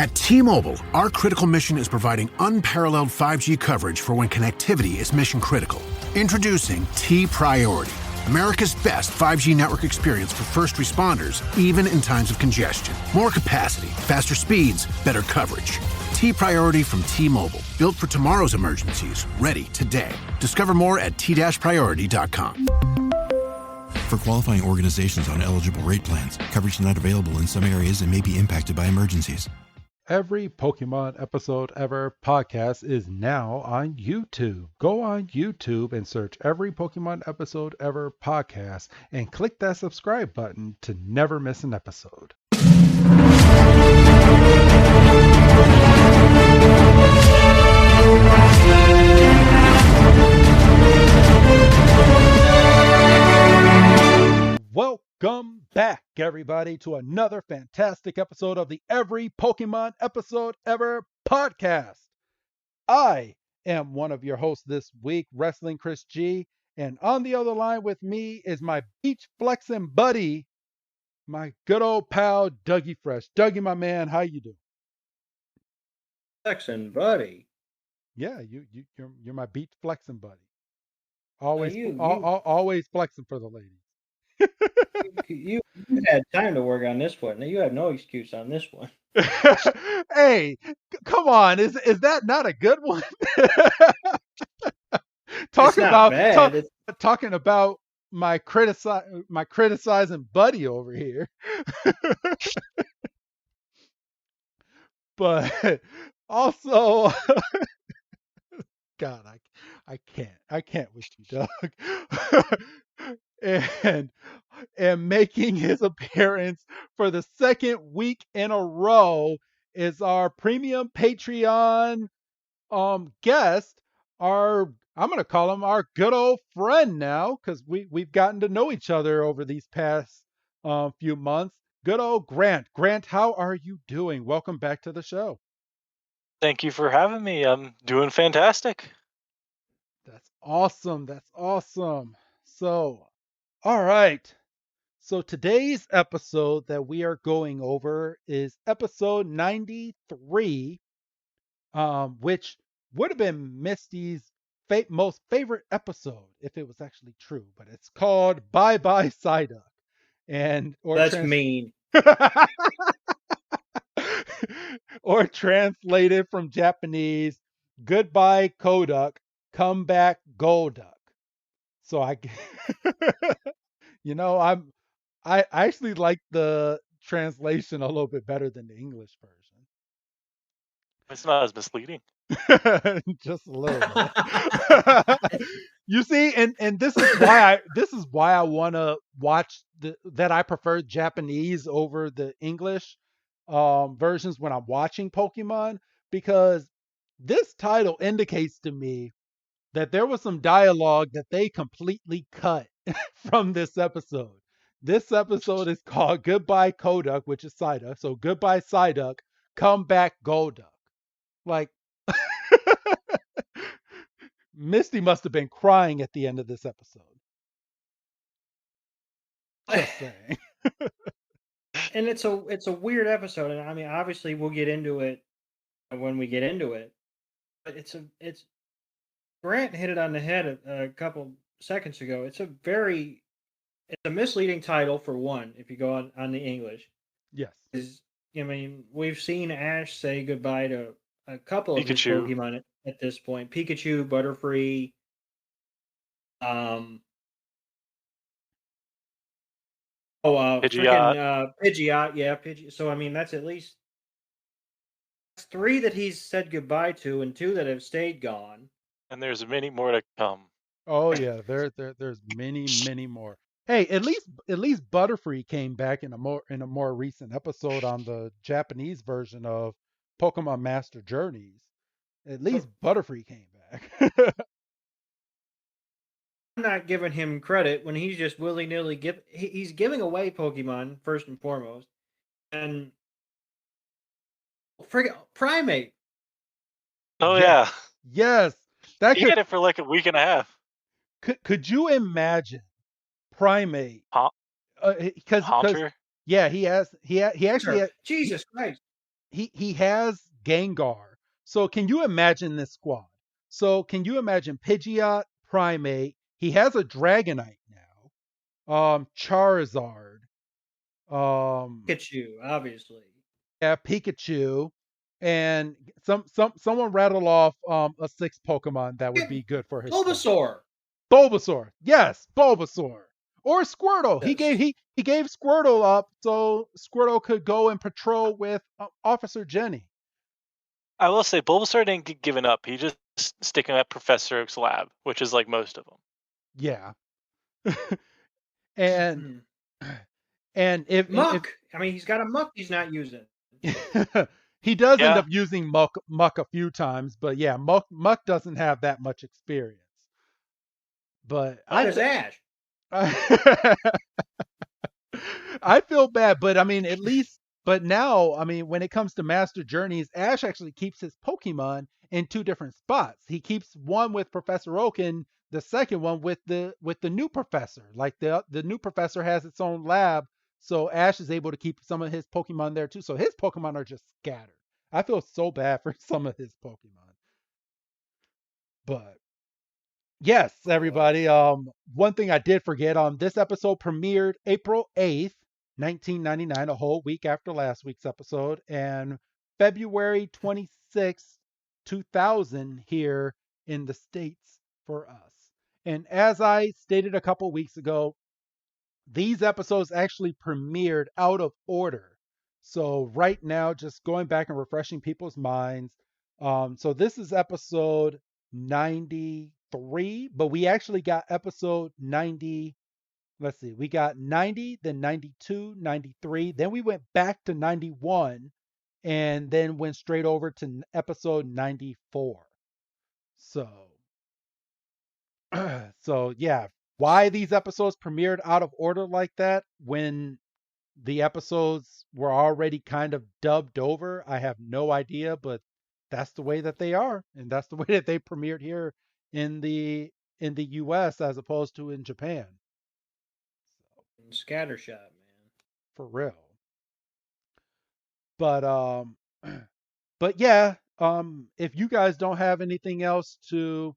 At T-Mobile, our critical mission is providing unparalleled 5G coverage for when connectivity is mission critical. Introducing T-Priority, America's best 5G network experience for first responders, even in times of congestion. More capacity, faster speeds, better coverage. T-Priority from T-Mobile, built for tomorrow's emergencies, ready today. Discover more at t-priority.com. For qualifying organizations on eligible rate plans, coverage not available in some areas and may be impacted by emergencies. Every Pokemon Episode Ever podcast is now on YouTube. Go on YouTube and search Every Pokemon Episode Ever podcast and click that subscribe button to never miss an episode. Welcome back, everybody, to another fantastic episode of the Every Pokemon Episode Ever podcast. I am one of your hosts this week, Wrestling Chris G, and on the other line with me is my beach flexing buddy, my good old pal, Dougie Fresh. Dougie, my man, how you doing? Flexing buddy. Yeah, you're my beach flexing buddy. Always, always flexing for the ladies. You had time to work on this one. You have no excuse on this one. Hey, come on. Is that not a good one? Talking about my criticizing buddy over here. But also, God, I can't with you, Doug. And making his appearance for the second week in a row is our premium Patreon guest. I'm gonna call him our good old friend now, because we've gotten to know each other over these past few months. Good old Grant. Grant, how are you doing? Welcome back to the show. Thank you for having me. I'm doing fantastic. That's awesome. So, all right. So today's episode that we are going over is episode 93, which would have been Misty's most favorite episode if it was actually true, but it's called Bye Bye Psyduck. That's mean. Or translated from Japanese, Goodbye Koduck, Come Back Golduck. So I actually like the translation a little bit better than the English version. It's not as misleading. Just a little bit. You see, and this is why I want to watch that I prefer Japanese over the English versions when I'm watching Pokemon, because this title indicates to me that there was some dialogue that they completely cut from this episode. This episode is called Goodbye Koduck, which is Psyduck. So Goodbye Psyduck, Come Back Golduck. Like, Misty must have been crying at the end of this episode. Just saying. And it's a weird episode, and I mean, obviously we'll get into it when we get into it. But it's Grant hit it on the head a couple seconds ago. It's a misleading title for one, if you go on the English. Yes. I mean, we've seen Ash say goodbye to a couple of his Pokemon at this point. Pikachu, Butterfree, Pidgeot, yeah, Pidgeot. So I mean, that's at least 3 that he's said goodbye to, and 2 that have stayed gone. And there's many more to come. Oh yeah, there's many more. Hey, at least Butterfree came back in a more recent episode on the Japanese version of Pokemon Master Journeys. At least Butterfree came back. I'm not giving him credit when he's just willy-nilly he's giving away Pokemon first and foremost, and friggin' Primate. Oh yeah. Yes, that he had it for like a week and a half. Could you imagine Primate? Haunter? Yeah, he actually Jesus Christ. he has Gengar. So can you imagine this squad? So can you imagine Pidgeot, Primate? He has a Dragonite now. Charizard. Pikachu, obviously. Yeah, Pikachu, and someone rattle off a sixth Pokemon that would be good for his squad. Bulbasaur. Bulbasaur, yes, Bulbasaur, or Squirtle. He Yes. gave Squirtle up so Squirtle could go and patrol with Officer Jenny. I will say Bulbasaur didn't get given up. He just sticking at Professor Oak's lab, which is like most of them. Yeah, and if Muck. I mean, he's got a Muck he's not using. he does end Yeah. up using Muck a few times, but yeah, Muck doesn't have that much experience. But What is Ash? I feel bad, but I mean, at least, but now, I mean, when it comes to Master Journeys, Ash actually keeps his Pokemon in two different spots. He keeps one with Professor Oak and the second one with the new professor. Like the new professor has its own lab, so Ash is able to keep some of his Pokemon there too. So his Pokemon are just scattered. I feel so bad for some of his Pokemon. But yes, everybody. One thing I did forget, this episode premiered April 8th, 1999, a whole week after last week's episode, and February 26th, 2000 here in the States for us. And as I stated a couple weeks ago, these episodes actually premiered out of order. So right now, just going back and refreshing people's minds. So this is episode 93, but we actually got episode 90. Let's see, we got 90, then 92, 93. Then we went back to 91 and then went straight over to episode 94. So yeah, why these episodes premiered out of order like that when the episodes were already kind of dubbed over, I have no idea, but that's the way that they are, and that's the way that they premiered here in the US as opposed to in Japan. Scattershot, man. For real. But but yeah, if you guys don't have anything else to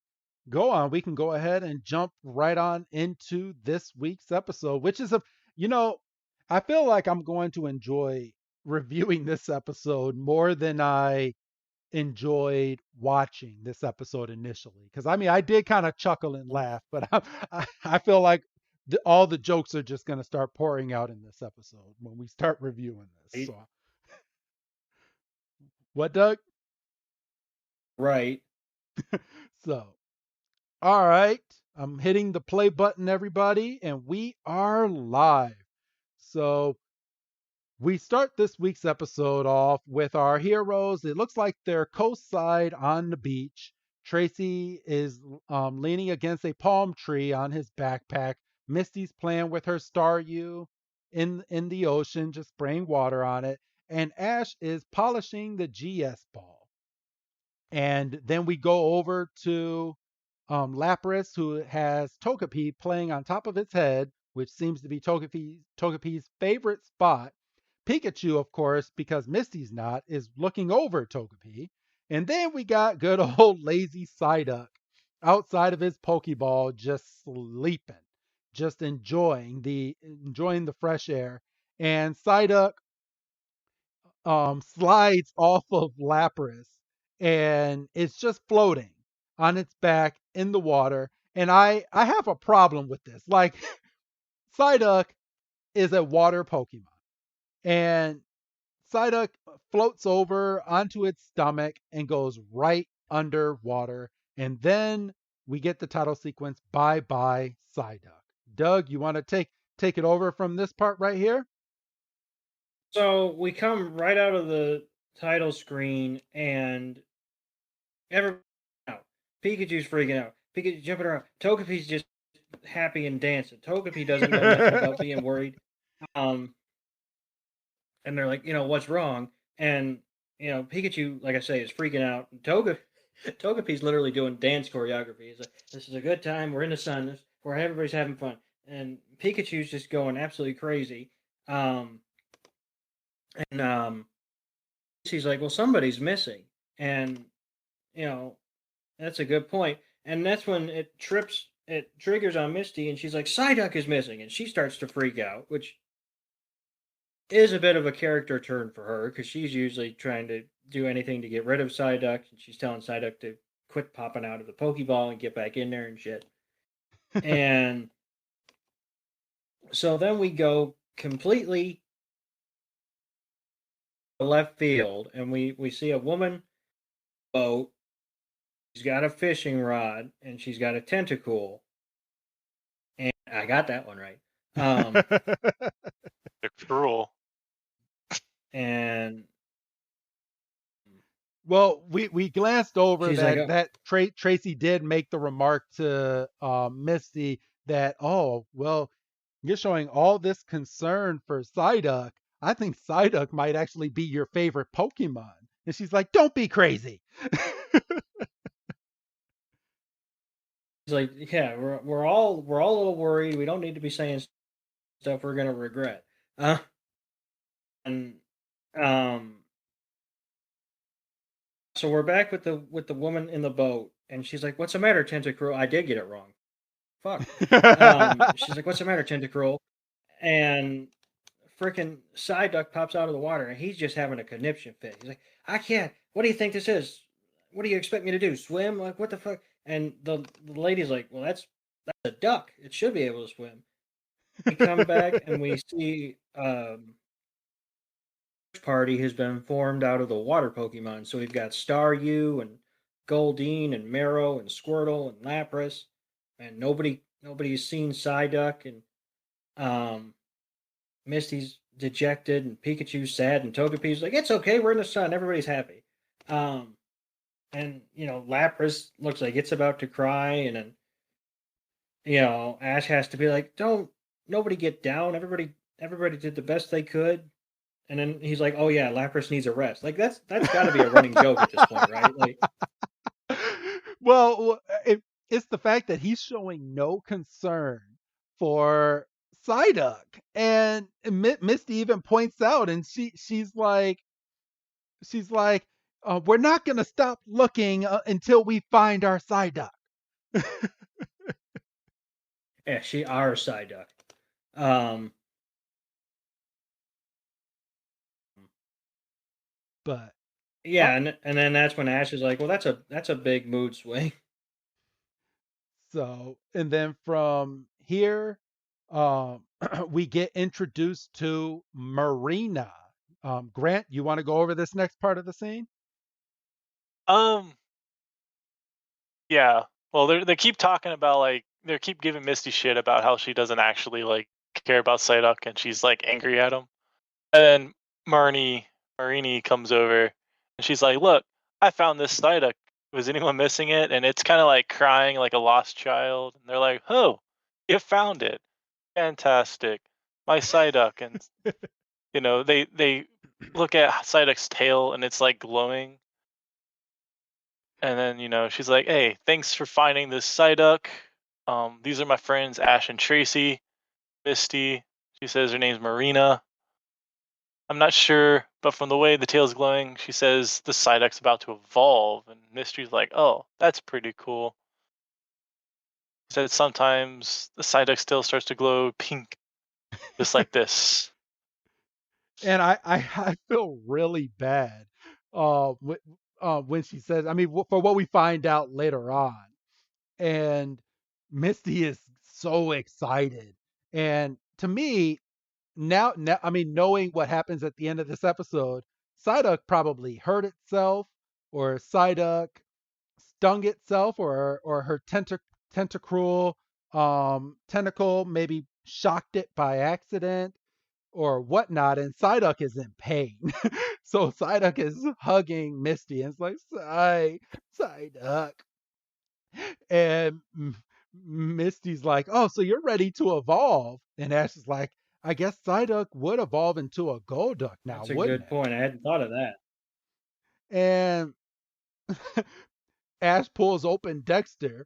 go on, we can go ahead and jump right on into this week's episode, which is I feel like I'm going to enjoy reviewing this episode more than I enjoyed watching this episode initially. Because I mean, I did kind of chuckle and laugh, but I feel like all the jokes are just going to start pouring out in this episode when we start reviewing this. So. What, Doug? Right. So, all right. I'm hitting the play button, everybody, and we are live. So, we start this week's episode off with our heroes. It looks like they're coastside on the beach. Tracy is leaning against a palm tree on his backpack. Misty's playing with her Staryu in the ocean, just spraying water on it. And Ash is polishing the GS ball. And then we go over to Lapras, who has Togepi playing on top of its head, which seems to be Togepi's favorite spot. Pikachu, of course, because Misty's not, is looking over Togepi. And then we got good old lazy Psyduck outside of his Pokeball, just sleeping, just enjoying the fresh air. And Psyduck slides off of Lapras, and it's just floating on its back in the water. And I have a problem with this. Like, Psyduck is a water Pokemon, and Psyduck floats over onto its stomach and goes right underwater. And then we get the title sequence, Bye Bye Psyduck. Doug, you want to take it over from this part right here? So we come right out of the title screen, and everybody's out. Pikachu's freaking out. Pikachu jumping around. Togepi's just happy and dancing. Togepi doesn't know nothing about being worried. And they're like, what's wrong? And Pikachu, like I say, is freaking out. Togepi's literally doing dance choreography. He's like, "This is a good time. We're in the sun. Where everybody's having fun." And Pikachu's just going absolutely crazy. She's like, well, somebody's missing. And, you know, that's a good point. And that's when it triggers on Misty, and she's like, Psyduck is missing. And she starts to freak out, which is a bit of a character turn for her because she's usually trying to do anything to get rid of Psyduck. And she's telling Psyduck to quit popping out of the Pokeball and get back in there and shit. And so then we go completely left field, and we see a woman boat. She's got a fishing rod, and she's got a tentacle. And I got that one right. They're cruel. And well, we glanced over she's that like, Tracy did make the remark to Misty that, oh, well, you're showing all this concern for Psyduck. I think Psyduck might actually be your favorite Pokemon. And she's like, don't be crazy. He's like, yeah, we're all a little worried. We don't need to be saying stuff we're gonna regret. And so we're back with the woman in the boat, and she's like, "What's the matter, Tentacruel?" I did get it wrong. Fuck. She's like, "What's the matter, Tentacruel?" And freaking Psyduck pops out of the water, and he's just having a conniption fit. He's like, "I can't. What do you think this is? What do you expect me to do? Swim? Like, what the fuck?" And the lady's like, "Well, that's a duck. It should be able to swim." We come back and we see party has been formed out of the water Pokemon. So we've got Staryu and Goldeen and Marrow and Squirtle and Lapras, and nobody's seen Psyduck, and Misty's dejected, and Pikachu's sad, and Togepi's like, it's okay, we're in the sun, everybody's happy. And Lapras looks like it's about to cry, and then Ash has to be like, don't nobody get down, everybody did the best they could. And then he's like, "Oh yeah, Lapras needs a rest." Like that's got to be a running joke at this point, right? Like, well, it's the fact that he's showing no concern for Psyduck, and Misty even points out, and she's like, "We're not gonna stop looking until we find our Psyduck." yeah, she our Psyduck. But yeah, and then that's when Ash is like, "Well, that's a big mood swing." So, and then from here, we get introduced to Marina. Grant, you want to go over this next part of the scene? Yeah. Well, they keep talking about they keep giving Misty shit about how she doesn't actually care about Psyduck, and she's angry at him. And then Marini comes over, and she's like, "Look, I found this Psyduck. Was anyone missing it?" And it's kind of crying like a lost child. And they're like, "Oh, you found it. Fantastic. My Psyduck." And they look at Psyduck's tail, and it's glowing. And then she's like, "Hey, thanks for finding this Psyduck. These are my friends Ash and Tracy. Misty." She says her name's Marina. I'm not sure, but from the way the tail's glowing, she says the Psyduck's about to evolve, and Misty's like, "Oh, that's pretty cool." Said sometimes the Psyduck still starts to glow pink, just like this. And I feel really bad when she says, I mean, for what we find out later on. And Misty is so excited. And to me, now, I mean, knowing what happens at the end of this episode, Psyduck probably hurt itself, or Psyduck stung itself, or her tentacruel tentacle maybe shocked it by accident or whatnot, and Psyduck is in pain. So Psyduck is hugging Misty, and it's like, Psyduck. And Misty's like, "Oh, so you're ready to evolve?" And Ash is like, "I guess Psyduck would evolve into a Golduck now, That's a wouldn't good point. I hadn't thought of that. it?" And Ash pulls open Dexter,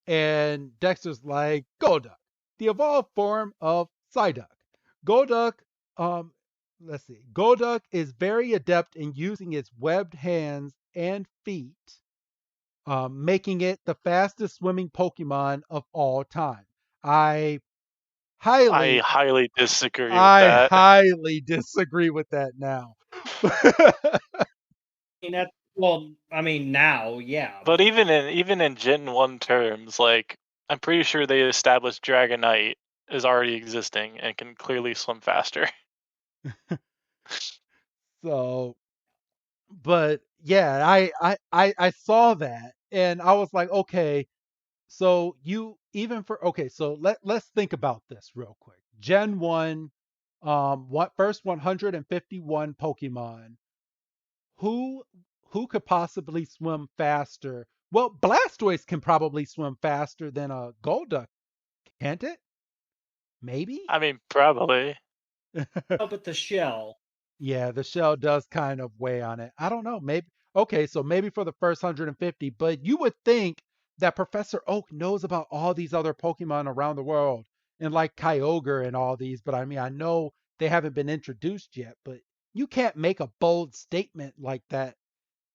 and Dexter's like, "Golduck, the evolved form of Psyduck. Golduck let's see. Golduck is very adept in using its webbed hands and feet, making it the fastest swimming Pokemon of all time. I I highly, highly disagree with I that. highly disagree with that now. I mean now, yeah. But even in Gen 1 terms, like I'm pretty sure they established Dragonite is already existing and can clearly swim faster. So, but yeah, I saw that and I was like, okay, so you even for okay, so let's think about this real quick. Gen 1, what first 151 Pokemon, who who could possibly swim faster? Well, Blastoise can probably swim faster than a Golduck, can't it? Maybe? I mean, probably. Oh, but the shell. Yeah, the shell does kind of weigh on it. I don't know. Maybe okay, so maybe for the first 150, but you would think that Professor Oak knows about all these other Pokemon around the world and like Kyogre and all these, but I mean, I know they haven't been introduced yet, but you can't make a bold statement like that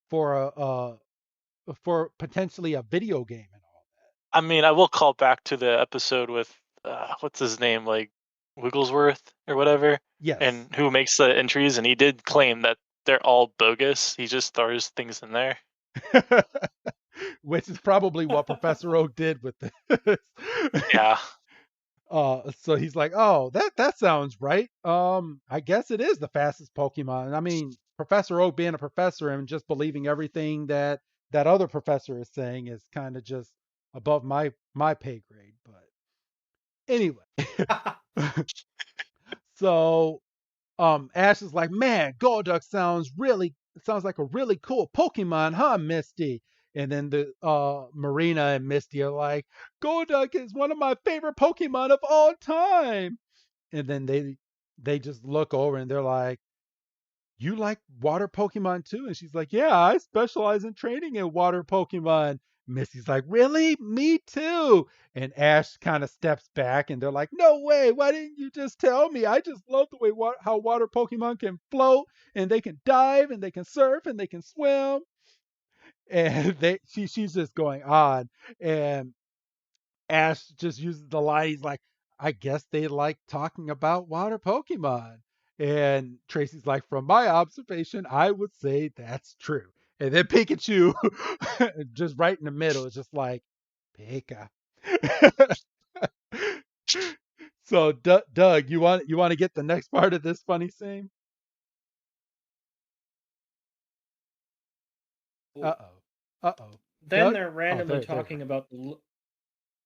for for potentially a video game and all. I mean, I will call back to the episode with what's his name, like Wigglesworth or whatever, Yes. and who makes the entries, and he did claim that they're all bogus. He just throws things in there. Which is probably what Professor Oak did with this. Yeah. So he's like, "Oh, that sounds right. I guess it is the fastest Pokemon." I mean, Professor Oak being a professor and just believing everything that other professor is saying is kind of just above my pay grade. But anyway, so Ash is like, "Man, Golduck sounds like a really cool Pokemon, huh, Misty?" And then the Marina and Misty are like, "Golduck is one of my favorite Pokemon of all time." And then they just look over and they're like, "You like water Pokemon too?" And she's like, "Yeah, I specialize in training in water Pokemon." Misty's like, "Really? Me too." And Ash kind of steps back and they're like, "No way. Why didn't you just tell me? I just love the way how water Pokemon can float and they can dive and they can surf and they can swim." And she's just going on. And Ash just uses the line. He's like, "I guess they like talking about water Pokemon." And Tracy's like, "From my observation, I would say that's true." And then Pikachu, just right in the middle, is just like, Pika. So, Doug, you want to get the next part of this funny scene? Uh oh. Uh oh. Then Doug? they're randomly There we talking go. about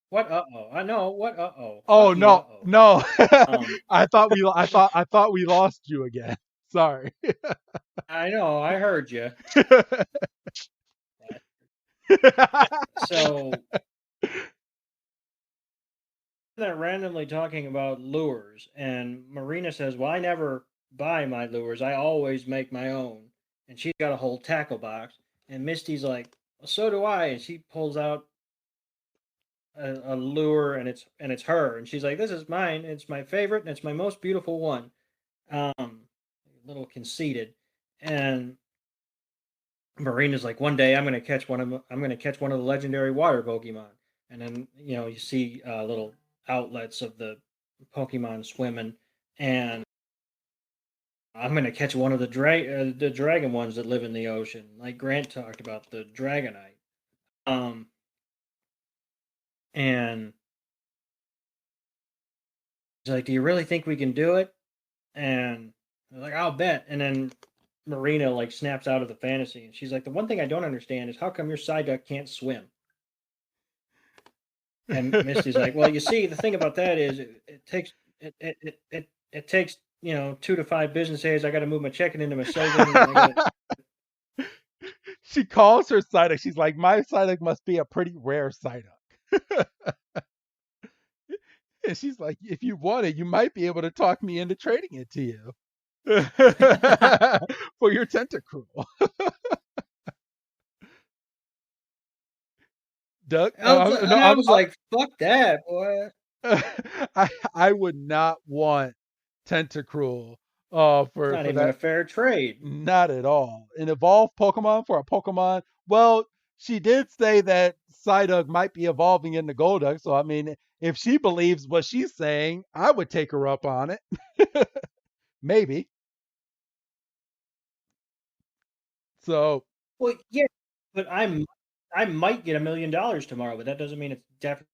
what I know what Oh fuck you no, no. um I thought we lost you again. Sorry. I know I heard you. So they're randomly talking about lures, and Marina says, "Well, I never buy my lures. I always make my own." And she's got a whole tackle box. And Misty's like, "Well, so do I." And she pulls out a lure, and it's her. And she's like, "This is mine. It's my favorite, and it's my most beautiful one." A little conceited. And Marina's like, "One day I'm going to catch one of the legendary water Pokemon." And then you see little outlets of the Pokemon swimming, and I'm going to catch one of the dragon ones that live in the ocean, like Grant talked about the Dragonite. And he's like, "Do you really think we can do it?" And they're like, "I'll bet." And then Marina like snaps out of the fantasy, and she's like, "The one thing I don't understand is how come your Psyduck can't swim?" And Misty's like, "Well, you see, the thing about that is it takes 2 to 5 business days. I got to move my checking into my savings." She calls her Psyduck. She's like, "My Psyduck must be a pretty rare Psyduck." And she's like, "If you want it, you might be able to talk me into trading it to you for your Tentacruel." Doug, I was like, "Fuck that, boy." I would not want Tentacruel For Not for even a that. fair trade. Not at all. An evolved Pokemon for a Pokemon. Well, she did say that Psyduck might be evolving into Golduck. So I mean, if she believes what she's saying, I would take her up on it. Maybe. So Well, yeah, but I might get $1 million tomorrow, but that doesn't mean it's definitely.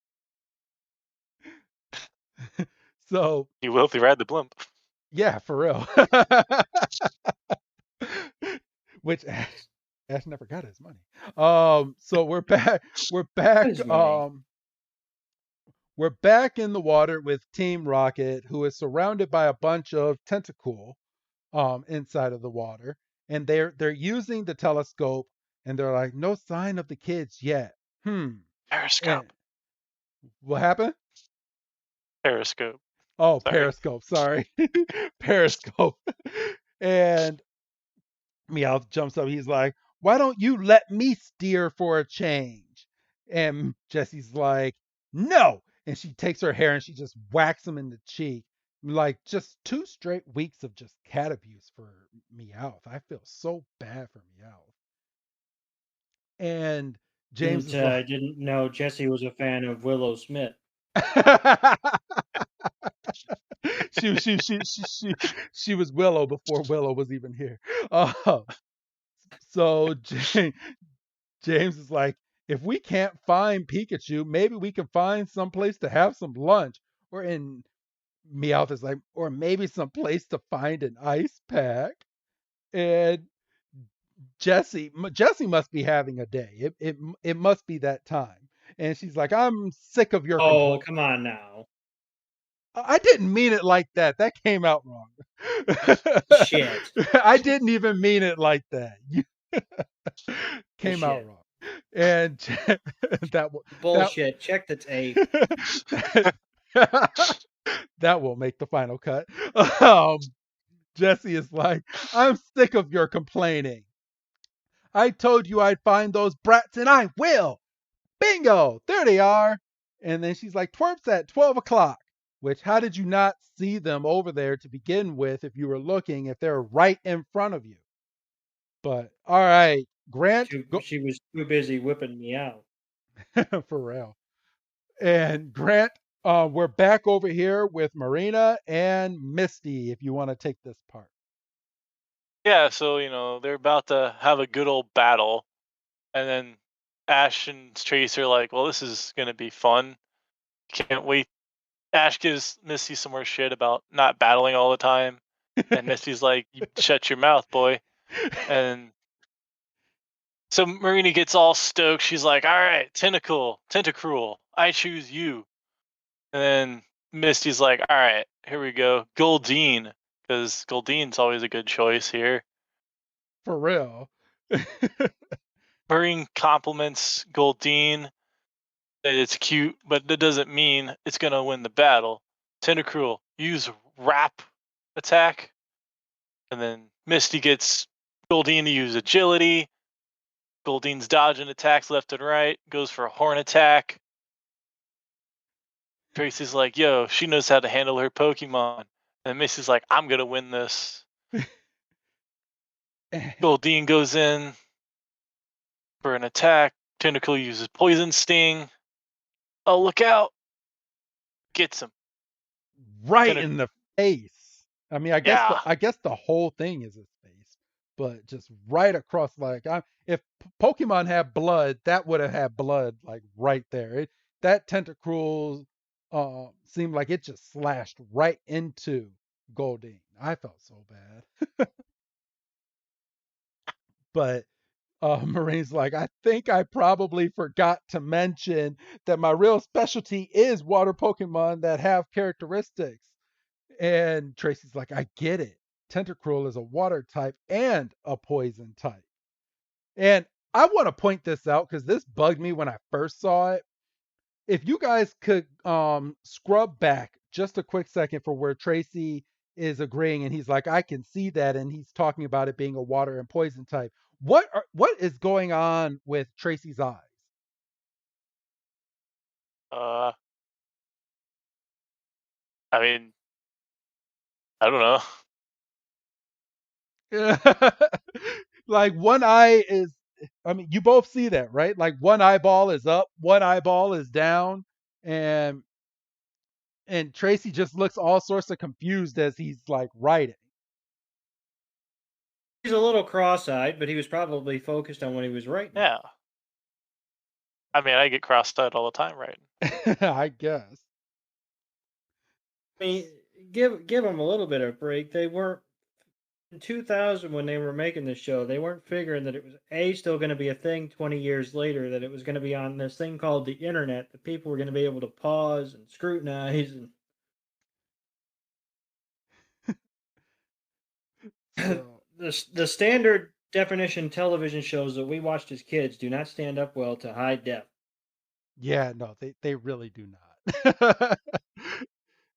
so You will if you ride the blimp. yeah, for real. Which Ash never got his money. So we're back. We're back. His money. We're back in the water with Team Rocket, who is surrounded by a bunch of tentacle inside of the water, and they're using the telescope, and they're like, no sign of the kids yet. And Periscope. what happened? Periscope. Oh, Sorry. Periscope. Sorry, Periscope. And Meowth jumps up. He's like, why don't you let me steer for a change? And Jessie's like, no. And she takes her hair and she just whacks him in the cheek. Like, just 2 straight weeks of just cat abuse for Meowth. I feel so bad for Meowth. And James is like, Didn't know Jesse was a fan of Willow Smith. she was Willow before Willow was even here. So James is like, if we can't find Pikachu, maybe we can find someplace to have some lunch. Or in Meowth is like, or maybe someplace to find an ice pack. And Jessie must be having a day. It must be that time. And she's like, I'm sick of your Oh, complaints. come on now. I didn't mean it like that. That came out wrong. Shit. I didn't even mean it like that. Came out Bullshit. wrong. And that Bullshit. Check the tape. that will make the final cut. Jesse is like, I'm sick of your complaining. I told you I'd find those brats, and I will. Bingo! There they are. And then she's like, twerps at 12 o'clock. Which, how did you not see them over there to begin with if you were looking, if they're right in front of you? But, all right, Grant. She was too busy whipping me out. For real. And Grant, we're back over here with Marina and Misty, if you want to take this part. Yeah, so they're about to have a good old battle, and then Ash and Trace are like, "Well, this is gonna be fun. Can't wait." Ash gives Misty some more shit about not battling all the time, and Misty's like, "You shut your mouth, boy." And so Marina gets all stoked. She's like, "All right, Tentacruel, I choose you." And then Misty's like, "All right, here we go, Goldeen, because Goldeen's always a good choice here." For real. Marine compliments Goldeen that it's cute, but that doesn't mean it's gonna win the battle. Tentacruel, use Wrap attack, and then Misty gets Goldeen to use Agility. Goldeen's dodging attacks left and right, goes for a Horn attack. Tracy's like, yo, she knows how to handle her Pokemon. And Misty's like, I'm gonna win this. Goldeen goes in for an attack. Tentacle uses Poison Sting. Oh, look out! Gets him. Right in the face. I mean, I guess the whole thing is his face, but just right across. Like, if Pokemon had blood, that would have had blood like right there. That Tentacruel seemed like it just slashed right into Goldeen. I felt so bad. But Marine's like, I think I probably forgot to mention that my real specialty is water Pokemon that have characteristics. And Tracy's like, I get it. Tentacruel is a water type and a poison type. And I want to point this out because this bugged me when I first saw it. If you guys could scrub back just a quick second for where Tracy is agreeing and he's like, I can see that, and he's talking about it being a water and poison type. What is going on with Tracy's eyes? I mean, I don't know. Like one eye is, I mean, you both see that, right? Like one eyeball is up, one eyeball is down, and Tracy just looks all sorts of confused as he's like writing. He's a little cross-eyed, but he was probably focused on what he was writing. Yeah. I mean, I get crossed-eyed all the time, right? I guess. I mean, give them a little bit of a break. They weren't in 2000 when they were making the show. They weren't figuring that it was still going to be a thing 20 years later. That it was going to be on this thing called the internet. That people were going to be able to pause and scrutinize and. So, The standard definition television shows that we watched as kids do not stand up well to high def. yeah, no, they really do not.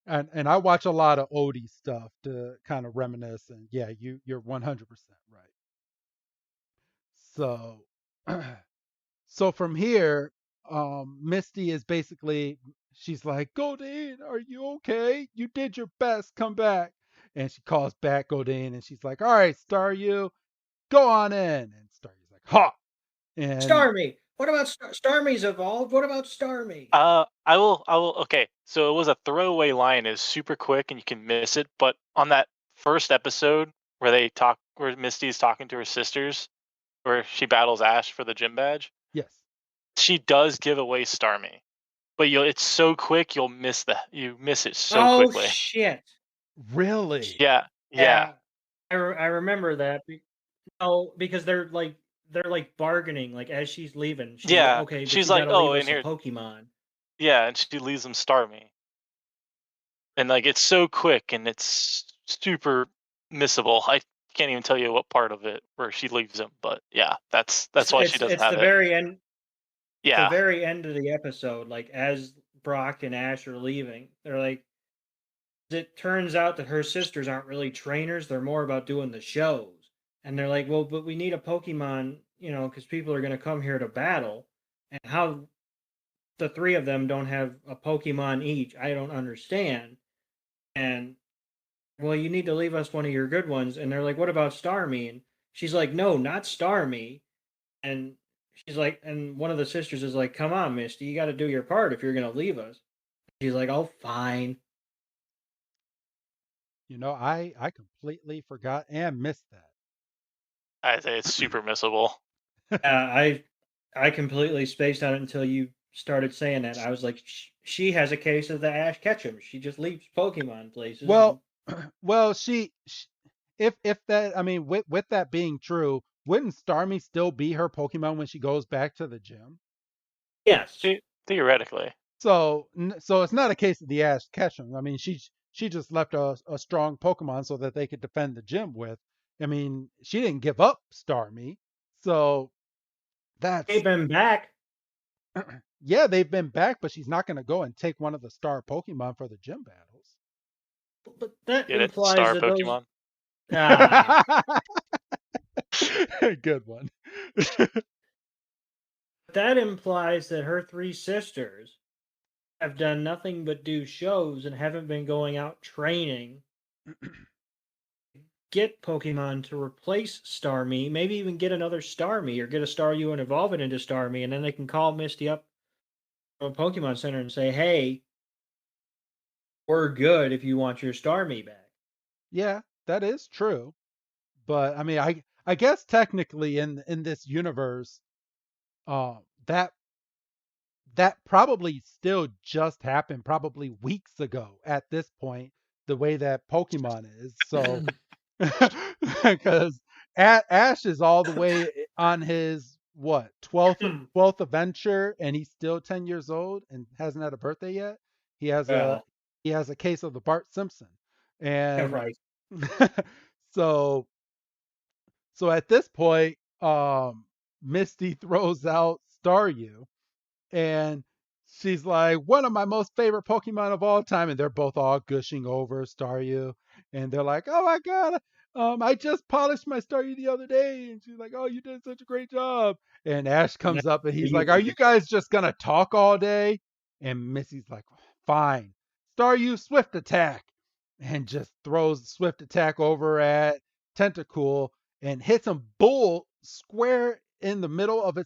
And I watch a lot of oldie stuff to kind of reminisce, and yeah, you're 100% right. So so from here, Misty is basically, she's like, Godine, are you okay? You did your best. Come back. And she calls back Godine, and she's like, all right, Staryu, go on in. And Staryu's like, ha. And Starmie. What about Starmie's evolved? What about Starmie? I will. Okay, so it was a throwaway line. It's super quick and you can miss it. But on that first episode where Misty's talking to her sisters, where she battles Ash for the gym badge, yes, she does give away Starmie. But it's so quick, you miss it so quickly. Oh shit! really? Yeah. I remember that. No, because they're like bargaining, like as she's leaving. Yeah, okay. But she's you like, gotta "Oh, leave and us a here." Pokemon. Yeah, and she leaves them Starmie. And like it's so quick and it's super missable. I can't even tell you what part of it where she leaves him, but yeah, that's why she doesn't It's have the it. very end. Yeah. The very end of the episode, like as Brock and Ash are leaving, they're like, it turns out that her sisters aren't really trainers; they're more about doing the shows. And they're like, well, but we need a Pokemon, because people are going to come here to battle, and how the three of them don't have a Pokemon each, I don't understand. And well, you need to leave us one of your good ones. And they're like, what about Starmie? And she's like, no, not Starmie. And she's like, and one of the sisters is like, come on, Misty, you got to do your part if you're going to leave us. She's like, oh, fine. I completely forgot and missed that. I'd say it's super missable. I completely spaced on it until you started saying that. I was like, she has a case of the Ash Ketchum. She just leaves Pokemon places. Well, well, she if that, I mean, with that being true, wouldn't Starmie still be her Pokemon when she goes back to the gym? yes. Theoretically. So it's not a case of the Ash Ketchum. I mean, she just left a strong Pokemon so that they could defend the gym with. I mean, she didn't give up Starmie. So that's They've been back. yeah, they've been back, but she's not going to go and take one of the star Pokemon for the gym battles. But that Get it? implies Star that Pokemon. Good one. That implies that her three sisters have done nothing but do shows and haven't been going out training. Get Pokemon to replace Starmie, maybe even get another Starmie or get a Staryu and evolve it into Starmie, and then they can call Misty up from a Pokemon Center and say, hey, we're good if you want your Starmie back. Yeah, that is true. But I mean, I guess technically in this universe, that probably still just happened probably weeks ago at this point, the way that Pokemon is. So because Ash is all the way on his what 12th adventure, and he's still 10 years old and hasn't had a birthday yet. He has a case of the Bart Simpson, and right. so at this point, Misty throws out Staryu, and she's like, one of my most favorite Pokemon of all time. And they're both all gushing over Staryu. And they're like, oh my God, I just polished my Staryu the other day. And she's like, oh, you did such a great job. And Ash comes up and he's like, are you guys just going to talk all day? And Misty's like, fine. Staryu, Swift Attack. And just throws Swift Attack over at Tentacool and hits him bull square in the middle of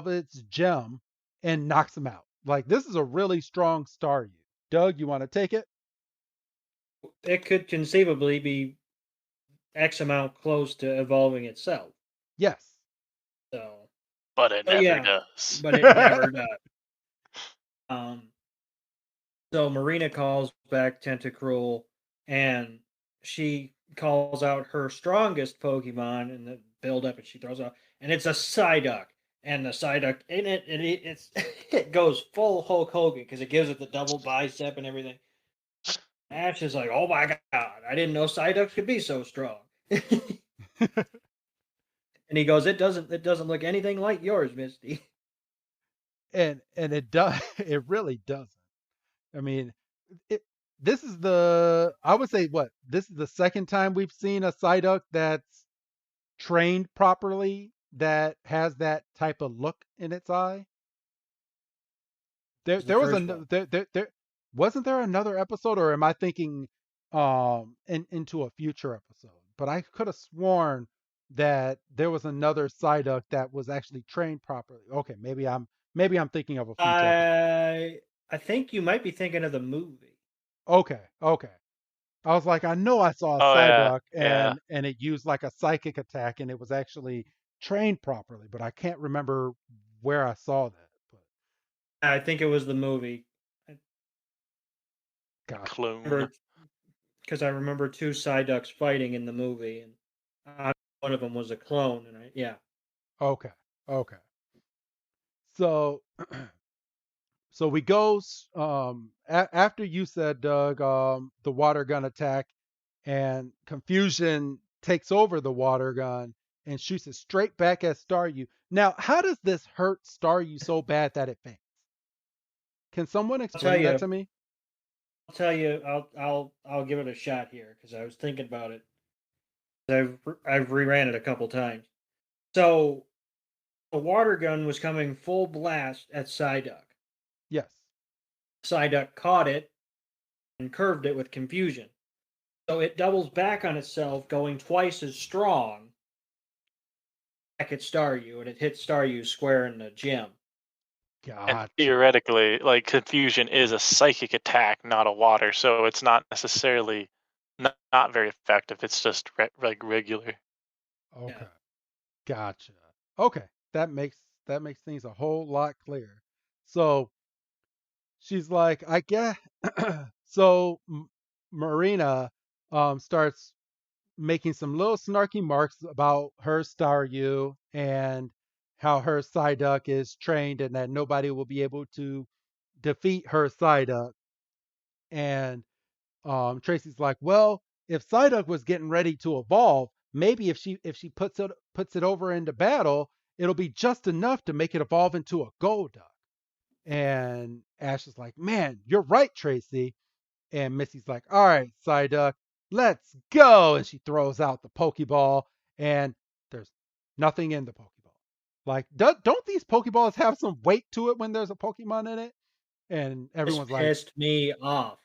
its gem and knocks him out. Like, this is a really strong Staryu. Doug, you want to take it? It could conceivably be X amount close to evolving itself. Yes. So, But it never does. But it never does. So Marina calls back Tentacruel, and she calls out her strongest Pokemon in the build up, and she throws out, and it's a Psyduck. And the Psyduck in it, it goes full Hulk Hogan because it gives it the double bicep and everything. Ash is like, "Oh my god, I didn't know Psyducks could be so strong." And he goes, "It doesn't look anything like yours, Misty." And it does. It really doesn't. I mean, this is the, I would say, this is the second time we've seen a Psyduck that's trained properly that has that type of look in its eye. Wasn't there another episode, or am I thinking into a future episode? But I could have sworn that there was another Psyduck that was actually trained properly. Okay, maybe I'm thinking of a future episode. I think you might be thinking of the movie. Okay. I was like, I know I saw a Psyduck and it used like a psychic attack and it was actually trained properly, but I can't remember where I saw that. But I think it was the movie. Clone. Because I remember two Psyducks fighting in the movie, and one of them was a clone. And Okay. So we go after you said, Doug, the water gun attack, and Confusion takes over the water gun and shoots it straight back at Staryu. Now, how does this hurt Staryu so bad that it faints? Can someone explain that to me? I'll tell you. I'll give it a shot here because I was thinking about it. I've reran it a couple times. So the water gun was coming full blast at Psyduck. Yes. Psyduck caught it and curved it with Confusion. So it doubles back on itself, going twice as strong back at Staryu, and it hits Staryu square in the gem. Gotcha. And theoretically, like, Confusion is a psychic attack, not a water, so it's not necessarily not very effective. It's just like regular. Okay. Yeah. Gotcha. Okay. That makes things a whole lot clearer. So she's like, I guess. So Marina starts making some little snarky marks about her Staryu and how her Psyduck is trained and that nobody will be able to defeat her Psyduck. And Tracy's like, well, if Psyduck was getting ready to evolve, maybe if she puts it over into battle, it'll be just enough to make it evolve into a Golduck. And Ash is like, man, you're right, Tracy. And Misty's like, all right, Psyduck, let's go. And she throws out the Pokeball, and there's nothing in the Pokeball. Like, don't these Pokeballs have some weight to it when there's a Pokemon in it? And everyone's this like, pissed me off.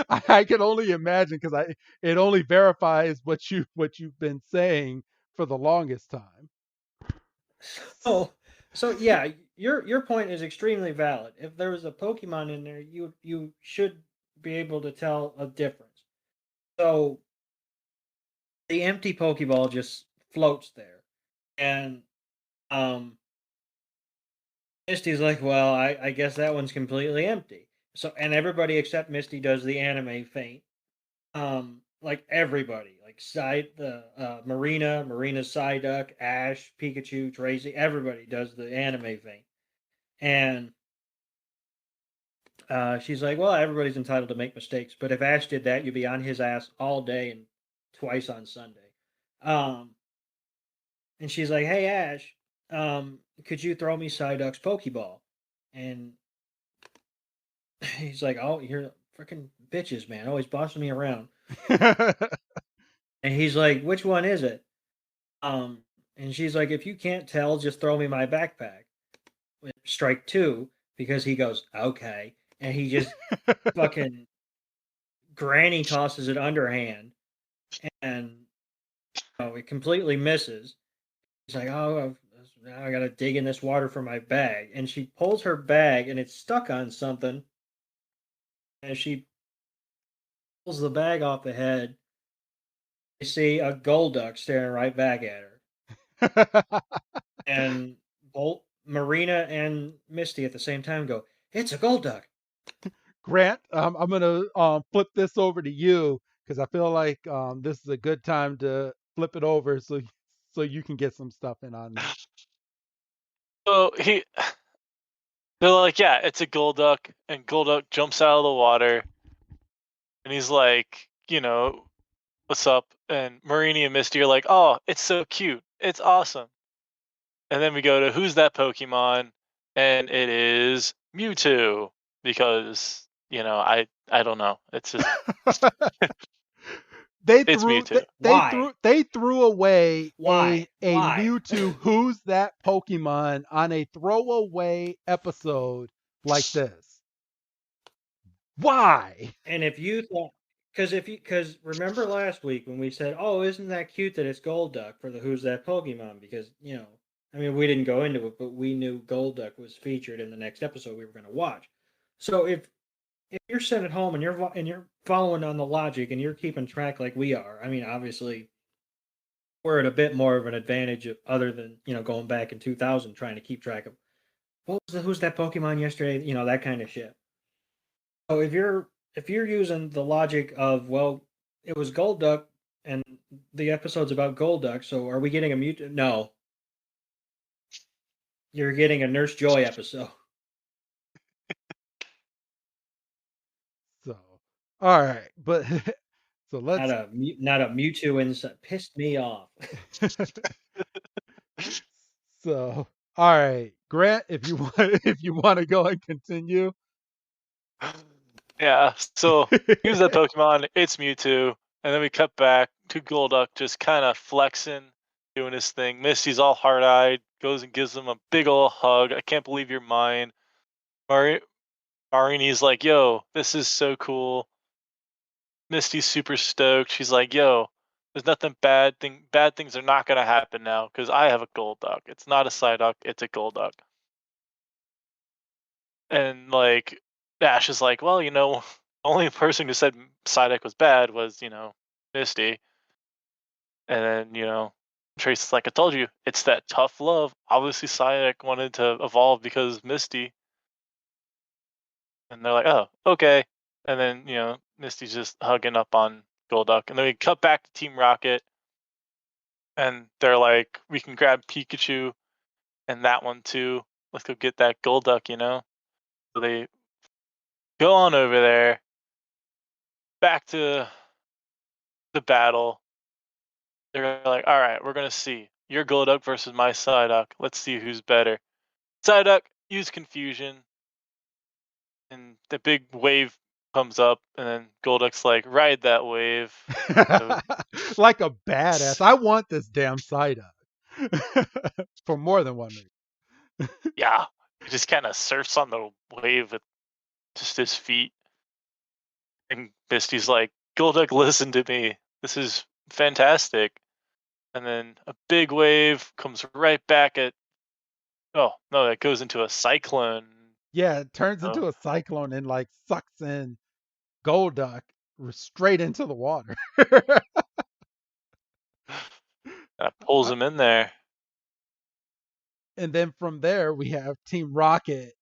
I can only imagine because it only verifies what you've been saying for the longest time. So yeah, your point is extremely valid. If there was a Pokemon in there, you should be able to tell a difference. So the empty Pokeball just floats there, and Misty's like, well, I guess that one's completely empty. So, and everybody except Misty does the anime faint. Like everybody, like Marina, Psyduck, Ash, Pikachu, Tracy, everybody does the anime faint. And she's like, well, everybody's entitled to make mistakes, but if Ash did that, you'd be on his ass all day and twice on Sunday. And she's like, hey, Ash, could you throw me Psyduck's Pokeball? And he's like, oh, you're freaking bitches, man, always bossing me around. And he's like, which one is it? And she's like, if you can't tell, just throw me my backpack. Strike two, because he goes, okay. And he just fucking granny tosses it underhand. and it completely misses. She's like, oh, now I gotta dig in this water for my bag. And she pulls her bag and it's stuck on something. And she pulls the bag off the head. You see a Golduck staring right back at her. And both Marina and Misty at the same time go, "It's a Golduck." Grant, I'm gonna flip this over to you because I feel like this is a good time to flip it over so you can get some stuff in on this. So they're like, yeah, it's a Golduck, and Golduck jumps out of the water, and he's like, what's up? And Marini and Misty are like, oh, it's so cute, it's awesome. And then we go to who's that Pokemon, and it is Mewtwo because I don't know, it's just it's Mewtwo. They threw away Why? a Why? Mewtwo who's that Pokemon on a throwaway episode like this. Why? And if you thought, because remember last week when we said, "Oh, isn't that cute that it's Golduck for the Who's That Pokemon?" Because I mean, we didn't go into it, but we knew Golduck was featured in the next episode we were going to watch. So if you're sitting at home and you're following on the logic and you're keeping track like we are, I mean, obviously we're at a bit more of an advantage other than going back in 2000 trying to keep track of what was the Who's That Pokemon yesterday, that kind of shit. So if you're using the logic of, well, it was Golduck and the episode's about Golduck, so are we getting a Mewtwo? No. You're getting a Nurse Joy episode. So, all right, but so let's not a Mewtwo inside. Pissed me off. So, all right, Grant, if you want to go and continue. Yeah, so who's that Pokemon? It's Mewtwo. And then we cut back to Golduck just kind of flexing, doing his thing. Misty's all hard-eyed, goes and gives him a big ol' hug. I can't believe you're mine. Marini's like, yo, this is so cool. Misty's super stoked. She's like, yo, there's nothing bad things are not going to happen now because I have a Golduck. It's not a Psyduck, it's a Golduck. And like, Ash is like, well, the only person who said Psyduck was bad was, Misty. And then, Trace is like, I told you, it's that tough love. Obviously, Psyduck wanted to evolve because Misty. And they're like, oh, okay. And then, Misty's just hugging up on Golduck. And then we cut back to Team Rocket. And they're like, we can grab Pikachu and that one too. Let's go get that Golduck, So they go on over there, back to the battle. They're like, all right, we're going to see. Your Golduck versus my Psyduck. Let's see who's better. Psyduck, use Confusion. And the big wave comes up, and then Golduck's like, ride that wave. Like a badass. I want this damn Psyduck. For more than one reason. Yeah. He just kind of surfs on the wave with just his feet. And Misty's like, Golduck, listen to me. This is fantastic. And then a big wave comes right back at... Oh, no, it goes into a cyclone. Yeah, it turns into a cyclone and like sucks in Golduck straight into the water. That pulls him in there. And then from there we have Team Rocket,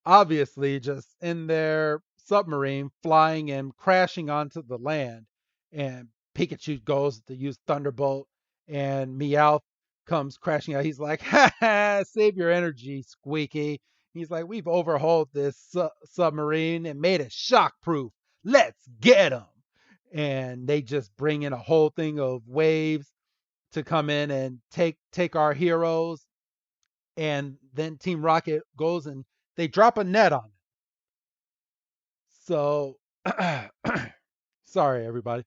obviously just in their submarine flying and crashing onto the land. And Pikachu goes to use Thunderbolt, and Meowth comes crashing out. He's like, ha ha, save your energy, Squeaky. He's like, we've overhauled this submarine and made it shockproof. Let's get them. And they just bring in a whole thing of waves to come in and take our heroes. And then Team Rocket goes and they drop a net on them. So, sorry, everybody.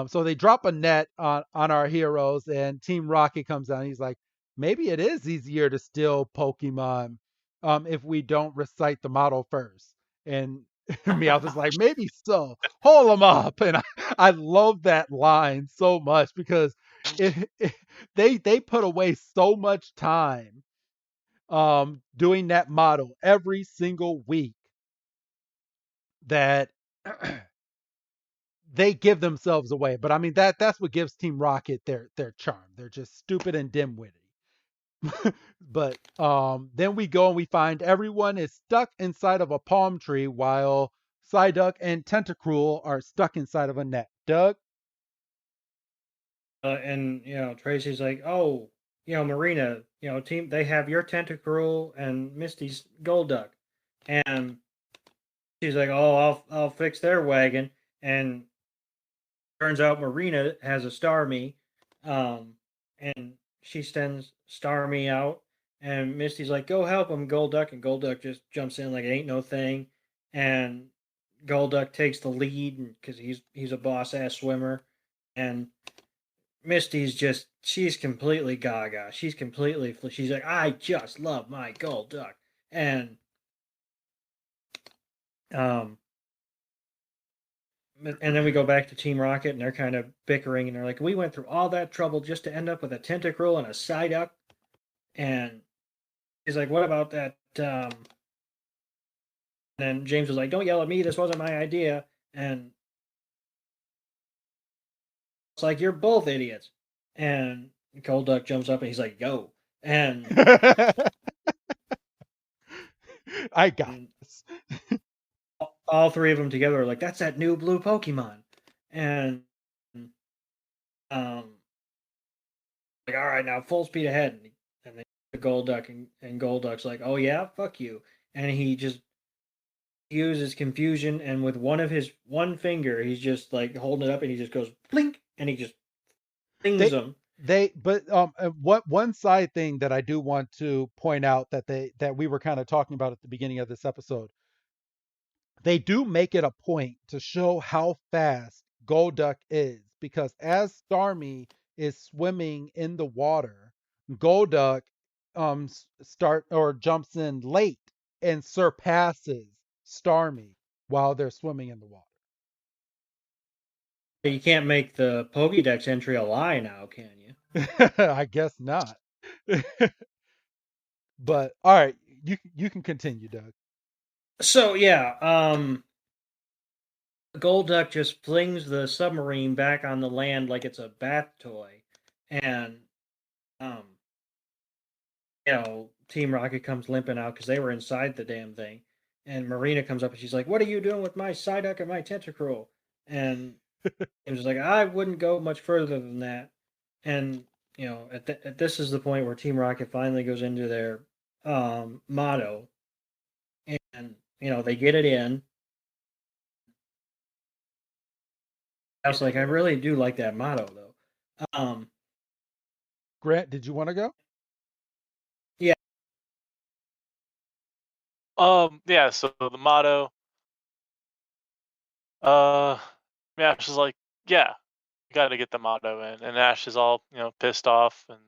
So they drop a net on our heroes, and Team Rocket comes out and he's like, maybe it is easier to steal Pokemon if we don't recite the model first. And Meowth is like, maybe so. Hold them up. And I love that line so much because they put away so much time doing that model every single week that they give themselves away. But I mean that's what gives Team Rocket their charm. They're just stupid and dim-witty. But then we go and we find everyone is stuck inside of a palm tree while Psyduck and Tentacruel are stuck inside of a net. Doug? And Tracy's like, oh, Marina, team, they have your Tentacruel and Misty's Golduck, and she's like, oh, I'll fix their wagon, and turns out Marina has a Starmie, and she sends Starmie out, and Misty's like, go help him, Golduck, and Golduck just jumps in like it ain't no thing, and Golduck takes the lead because he's a boss ass swimmer, and Misty's she's completely gaga. She's like, I just love my Golduck, and and then we go back to Team Rocket, and they're kind of bickering, and they're like, we went through all that trouble just to end up with a Tentacruel and a Psyduck. And he's like, what about that? And then James was like, don't yell at me. This wasn't my idea. And it's like, you're both idiots. And Golduck jumps up, and he's like, go. And I got this. All three of them together are like, that's that new blue Pokemon. And like, all right, now full speed ahead. And then Golduck, and Golduck's like, oh yeah, fuck you. And he just uses confusion, and with one finger, he's just like holding it up, and he just goes blink, and he just flings them. One side thing that I do want to point out that we were kind of talking about at the beginning of this episode. They do make it a point to show how fast Golduck is, because as Starmie is swimming in the water, Golduck jumps in late and surpasses Starmie while they're swimming in the water. You can't make the Pokédex entry a lie now, can you? I guess not. But all right, you can continue, Doug. So yeah, Golduck just flings the submarine back on the land like it's a bath toy, and Team Rocket comes limping out because they were inside the damn thing, and Marina comes up and she's like, "What are you doing with my Psyduck and my Tentacruel?" And it was like, "I wouldn't go much further than that." And this is the point where Team Rocket finally goes into their motto, and they get it in. I was like, I really do like that motto, though. Grant, did you want to go? Yeah. Yeah. So the motto. Ash is like, yeah, you got to get the motto in, and Ash is all pissed off, and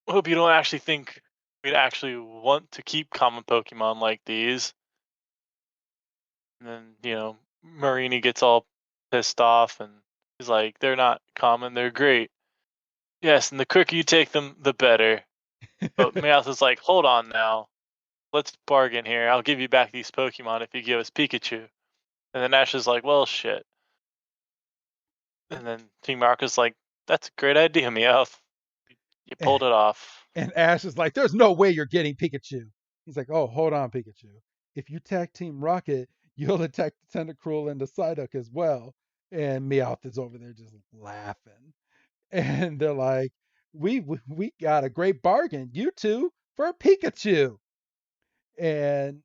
I hope you don't actually think we'd actually want to keep common Pokemon like these. And then Marini gets all pissed off, and he's like, they're not common, they're great. Yes, and the quicker you take them, the better. But Meowth is like, hold on now. Let's bargain here. I'll give you back these Pokemon if you give us Pikachu. And then Ash is like, well, shit. And then Team Rocket's like, that's a great idea, Meowth. You pulled it off. And Ash is like, there's no way you're getting Pikachu. He's like, oh, hold on, Pikachu. If you attack Team Rocket, you'll attack the Tentacruel and the Psyduck as well. And Meowth is over there just laughing. And they're like, we got a great bargain. You two for Pikachu. And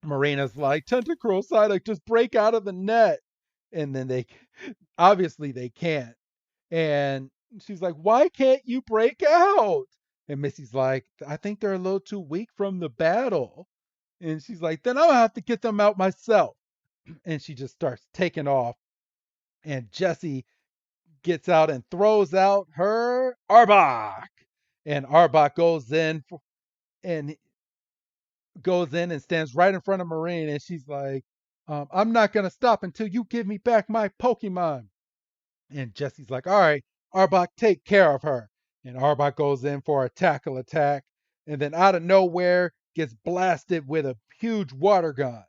Marina's like, Tentacruel, Psyduck, just break out of the net. And then they can't. And she's like, why can't you break out? And Missy's like, I think they're a little too weak from the battle. And she's like, then I'll have to get them out myself. And she just starts taking off. And Jessie gets out and throws out her Arbok. And Arbok goes in and goes in and stands right in front of Marine, and she's like, I'm not gonna stop until you give me back my Pokemon. And Jesse's like, all right, Arbok, take care of her. And Arbok goes in for a tackle attack, and then out of nowhere gets blasted with a huge water gun.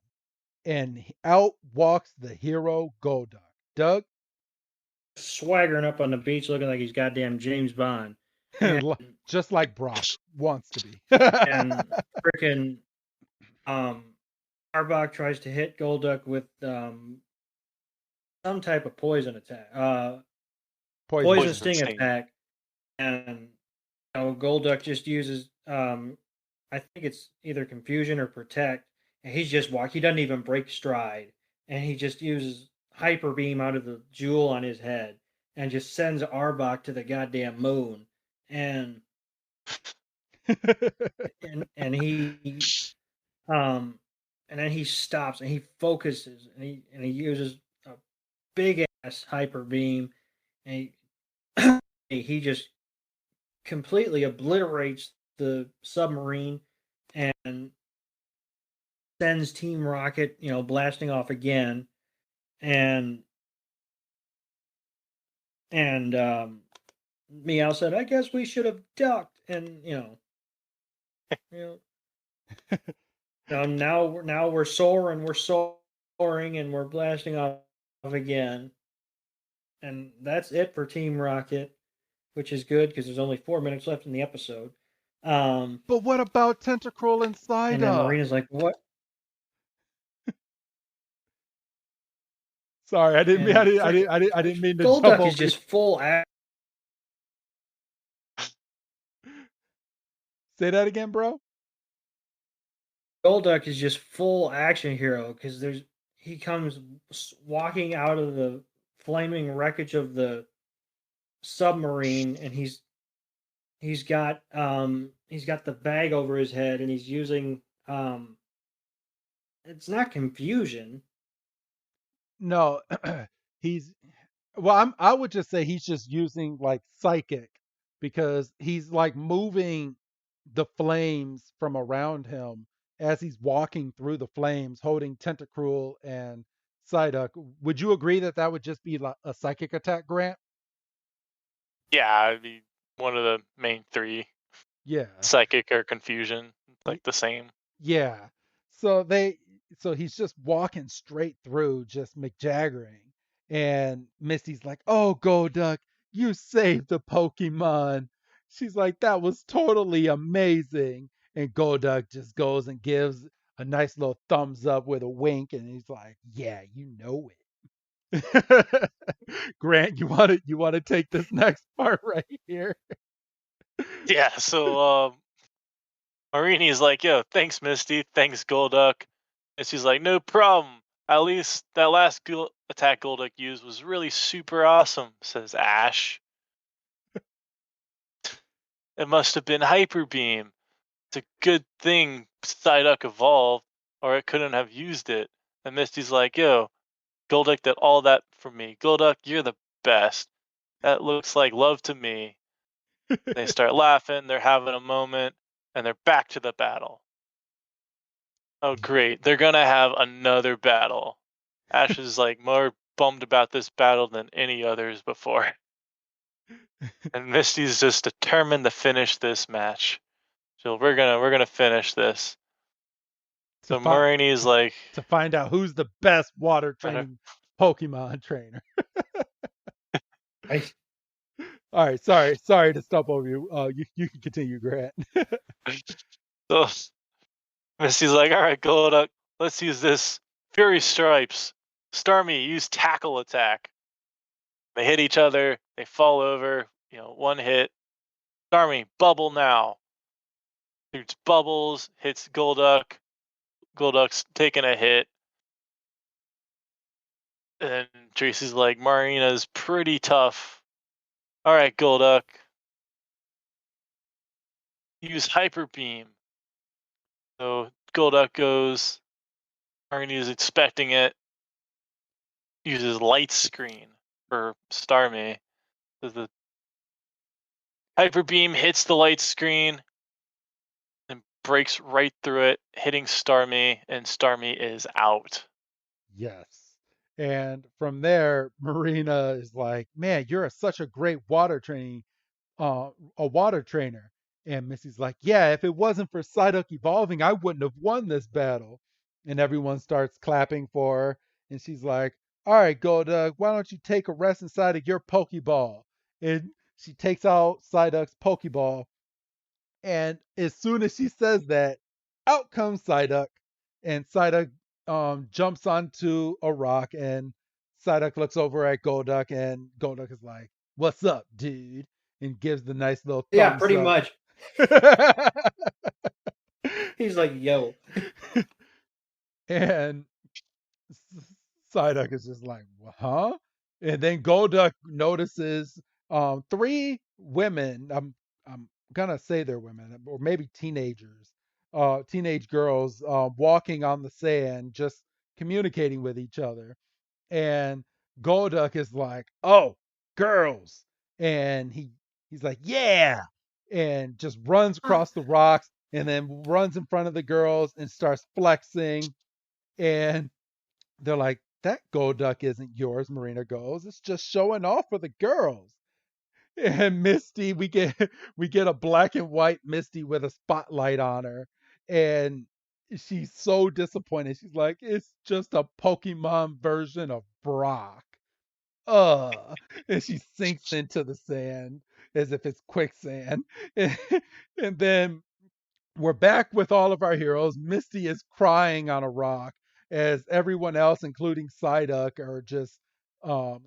And out walks the hero Golduck. Doug? Swaggering up on the beach looking like he's goddamn James Bond. And, Just like Brock wants to be. and freaking Arbok tries to hit Golduck with some type of poison attack. Poison sting attack. And Golduck just uses I think it's either confusion or protect. And he's just he doesn't even break stride. And he just uses hyper beam out of the jewel on his head and just sends Arbok to the goddamn moon. And and he and then he stops and he focuses and he uses a big ass hyper beam and he just completely obliterates the submarine and sends Team Rocket, blasting off again. And Meow said, I guess we should have ducked. And, now we're soaring, and we're blasting off again. And that's it for Team Rocket, which is good because there's only 4 minutes left in the episode. But what about Tentacruel and Psyduck? And then Marina's like, what? Sorry, I didn't mean to Golduck jump over. is just full action. Say that again, bro. Golduck is just full action hero because he comes walking out of the flaming wreckage of the submarine, and he's got the bag over his head, and he's using it's not confusion. No, I would just say he's just using like psychic because he's like moving the flames from around him as he's walking through the flames, holding Tentacruel and Psyduck. Would you agree that would just be like a psychic attack, Grant? Yeah, it'd be one of the main three. Yeah. Psychic or confusion, like the same. Yeah. So he's just walking straight through, just McJaggering. And Misty's like, oh, Golduck, you saved the Pokemon. She's like, that was totally amazing. And Golduck just goes and gives a nice little thumbs up with a wink. And he's like, yeah, you know it. Grant, you want to take this next part right here? Yeah, so Marini's like, yo, thanks, Misty. Thanks, Golduck. And she's like, no problem. At least that last attack Golduck used was really super awesome, says Ash. It must have been Hyper Beam. It's a good thing Psyduck evolved, or it couldn't have used it. And Misty's like, yo, Golduck did all that for me. Golduck, you're the best. That looks like love to me. They start laughing, they're having a moment, and they're back to the battle. Oh, great. They're going to have another battle. Ash is like more bummed about this battle than any others before. And Misty's just determined to finish this match. So we're gonna finish this. So Marini's like to find out who's the best water training Pokemon trainer. All right, sorry to stop over you. You can continue, Grant. So Misty's like, all right, Golduck, let's use this Fury Stripes. Starmie, use Tackle Attack. They hit each other. They fall over. One hit. Starmie, Bubble now. Shoots bubbles, hits Golduck. Golduck's taking a hit. And Tracy's like, Marina's pretty tough. All right, Golduck. Use Hyper Beam. So Golduck goes. Marina's expecting it. Uses Light Screen for Starmie. So the Hyper Beam hits the Light Screen and breaks right through it, hitting Starmie, and Starmie is out. Yes. And from there, Marina is like, "Man, you're such a great a water trainer." And Missy's like, "Yeah, if it wasn't for Psyduck evolving, I wouldn't have won this battle." And everyone starts clapping for her. And she's like, "All right, Golduck, why don't you take a rest inside of your Pokeball?" And she takes out Psyduck's Pokeball. And as soon as she says that, out comes Psyduck. And Psyduck jumps onto a rock. And Psyduck looks over at Golduck. And Golduck is like, "What's up, dude?" And gives the nice little Yeah, thumbs pretty up. much. He's like, yo. And Psyduck is just like, huh? And then Golduck notices three women. I'm gonna say they're women, or maybe teenagers, teenage girls walking on the sand, just communicating with each other. And Golduck is like, "Oh, girls," and he's like, "Yeah," and just runs across the rocks, and then runs in front of the girls and starts flexing. And they're like, "That Golduck isn't yours," Marina goes. "It's just showing off for the girls." And Misty, we get a black and white Misty with a spotlight on her. And she's so disappointed. She's like, "It's just a Pokemon version of Brock." And she sinks into the sand as if it's quicksand. And then we're back with all of our heroes. Misty is crying on a rock as everyone else, including Psyduck, are just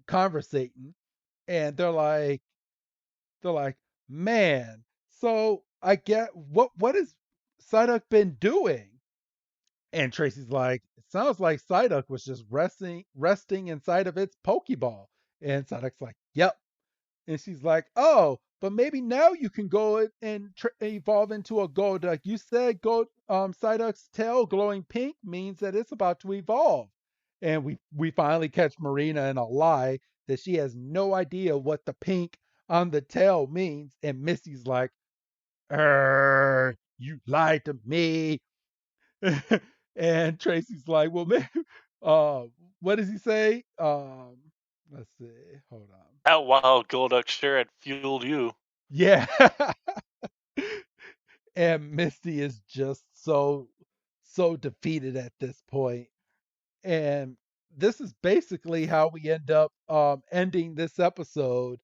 conversating. And they're like, "Man, so I get what has Psyduck been doing?" And Tracy's like, "It sounds like Psyduck was just resting inside of its Pokeball." And Psyduck's like, "Yep." And she's like, "Oh, but maybe now you can go and evolve into a Golduck. You said Psyduck's tail glowing pink means that it's about to evolve." And we finally catch Marina in a lie that she has no idea what the pink on the tail means. And Misty's like, "You lied to me." And Tracy's like, "Well, maybe, uh, what does he say? Let's see. Hold on. That wild Golduck sure had fueled you. Yeah." And Misty is just so defeated at this point. And this is basically how we end up ending this episode.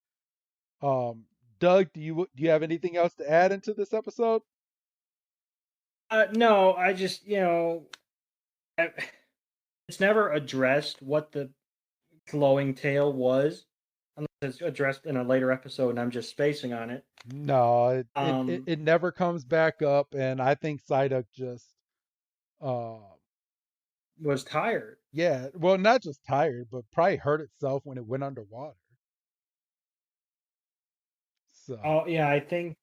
Um, Doug, do you have anything else to add into this episode? No, I just, it's never addressed what the glowing tail was, unless it's addressed in a later episode and I'm just spacing on it. No, Um, it never comes back up, and I think Psyduck just uh was tired. yeah, well, not just tired, but probably hurt itself when it went underwater. So Oh yeah, I think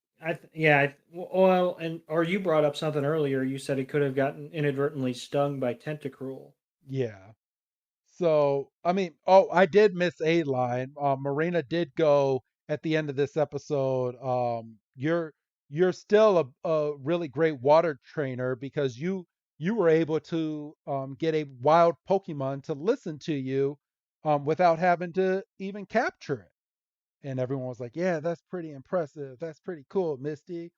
yeah. Well, and or you brought up something earlier. You said it could have gotten inadvertently stung by Tentacruel. yeah. So, I mean, oh, I did miss a line. Marina did go at the end of this episode. You're still a really great water trainer because you were able to get a wild Pokemon to listen to you without having to even capture it. And everyone was like, "Yeah, that's pretty impressive. That's pretty cool, Misty."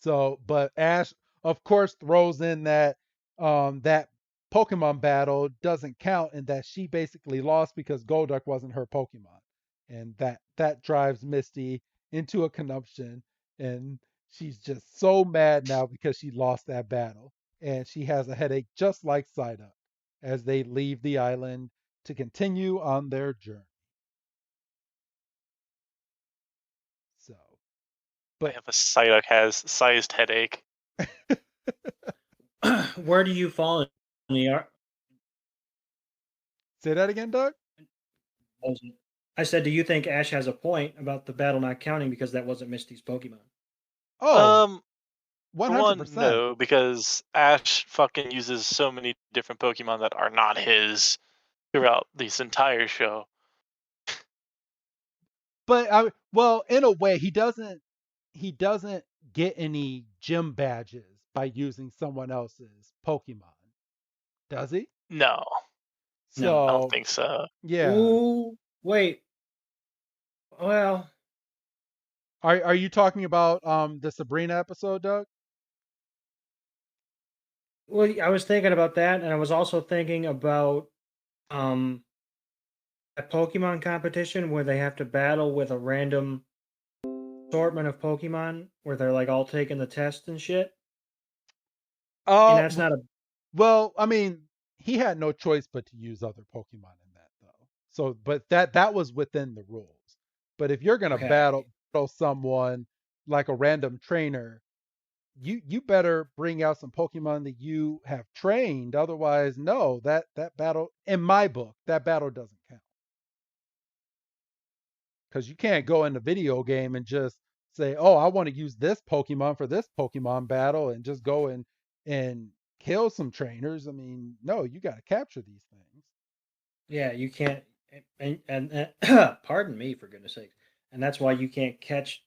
So, but Ash, of course, throws in that Pokemon battle doesn't count, and that she basically lost because Golduck wasn't her Pokemon, and that drives Misty into a conniption, and she's just so mad now because she lost that battle, and she has a headache just like Psyduck as they leave the island to continue on their journey. So, I but have a Psyduck has sized headache. Where do you fall in the art? say that again, Doug. I said, do you think Ash has a point about the battle not counting because that wasn't Misty's Pokemon? Oh, For one, 100%. no, because Ash fucking uses so many different Pokemon that are not his throughout this entire show. But well, in a way, he doesn't. he doesn't get any gym badges by using someone else's Pokemon, does he? No, No. I don't So think so. yeah. Ooh, wait. Well, Are you talking about the Sabrina episode, Doug? I was thinking about that, and I was also thinking about um a Pokemon competition where they have to battle with a random assortment of Pokemon where they're like all taking the test and shit. And that's not a Well, I mean, he had no choice but to use other Pokemon in that though. So, but that was within the rules. But if you're gonna Okay. battle someone like a random trainer, you better bring out some Pokemon that you have trained. Otherwise, no, that battle in my book, that battle doesn't count. Because you can't go in the video game and just say, "Oh, I want to use this Pokemon for this Pokemon battle," and just go and kill some trainers. I mean, no, you got to capture these things. Yeah, you can't. And pardon me, for goodness sake. And that's why you can't catch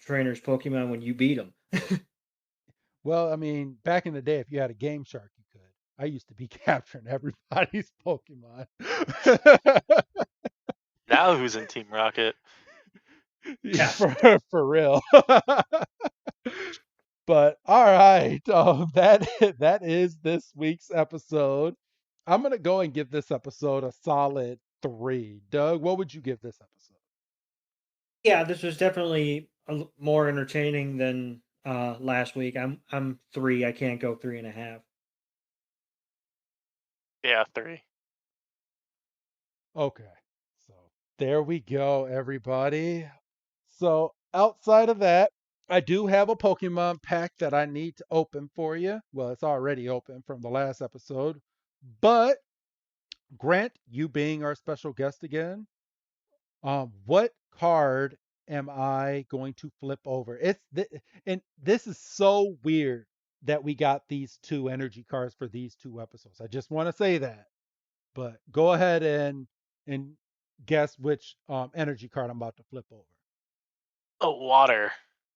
trainers Pokemon when you beat them. Well, I mean, back in the day, if you had a Game Shark, you could. I used to be capturing everybody's Pokemon. Now who's in Team Rocket? Yeah, for real. But all right, that is this week's episode. I'm gonna go and give this episode a solid 3. Doug, what would you give this episode? Yeah, this was definitely more entertaining than last week. I'm 3. I can't go 3.5. Yeah, 3. Okay, so there we go, everybody. So outside of that, I do have a Pokemon pack that I need to open for you. Well, it's already open from the last episode, but Grant, you being our special guest again, what card am I going to flip over? And this is so weird that we got these 2 energy cards for these 2 episodes. I just want to say that. But go ahead and guess which energy card I'm about to flip over. Oh, water.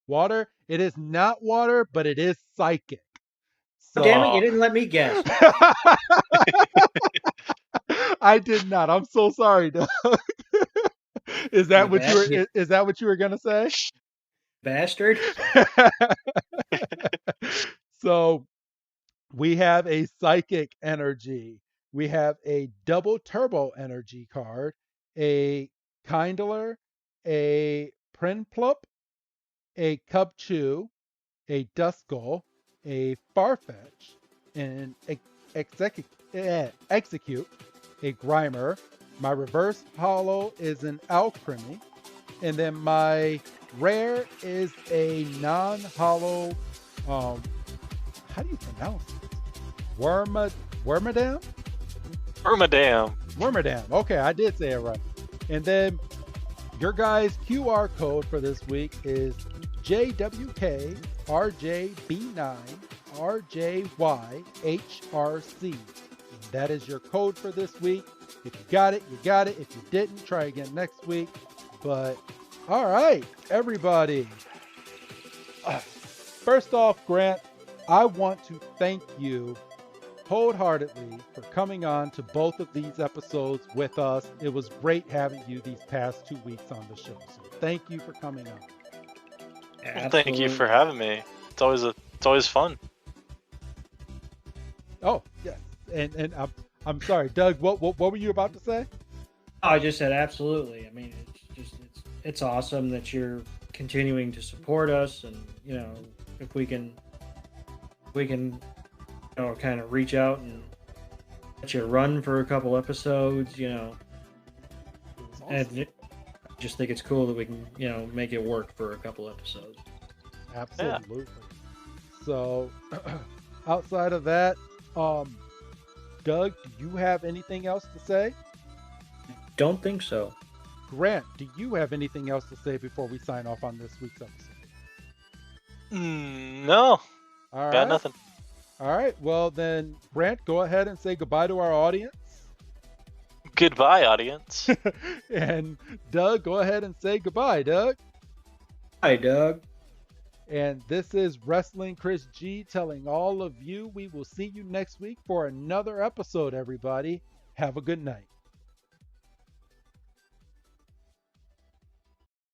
Water? It is not water, but it is psychic. So Damn it, you didn't let me guess. I did not. I'm so sorry, Doug. Is that what you were gonna say? Bastard. So we have a psychic energy. We have a double turbo energy card, a Kindler, a Prinplup, a Cubchoo, a Duskull, a Farfetch, and Execute, a Grimer. My reverse holo is an Alcremie. And then my rare is a non-holo, how do you pronounce it? Wormadam? Wormadam. Okay, I did say it right. And then your guys' QR code for this week is JWK RJB9RJYHRC. That is your code for this week. If you got it, you got it. If you didn't, try again next week. But all right, everybody. First off, Grant, I want to thank you wholeheartedly for coming on to both of these episodes with us. It was great having you these past 2 weeks on the show. So thank you for coming on. Well, thank you for having me. It's always fun. Oh, yes. And I'm sorry, Doug, what were you about to say? I just said absolutely. I mean, it's awesome that you're continuing to support us, and if we can kind of reach out and let you run for a couple episodes, Awesome. and just think it's cool that we can make it work for a couple episodes. Absolutely. So outside of that, Doug, do you have anything else to say? Don't think so. Grant, do you have anything else to say before we sign off on this week's episode? No. All right. Got nothing. All right. Well, then, Grant, go ahead and say goodbye to our audience. Goodbye, audience. And Doug, go ahead and say goodbye, Doug. Hi, Doug. And this is Wrestling Chris G telling all of you we will see you next week for another episode, everybody. Have a good night.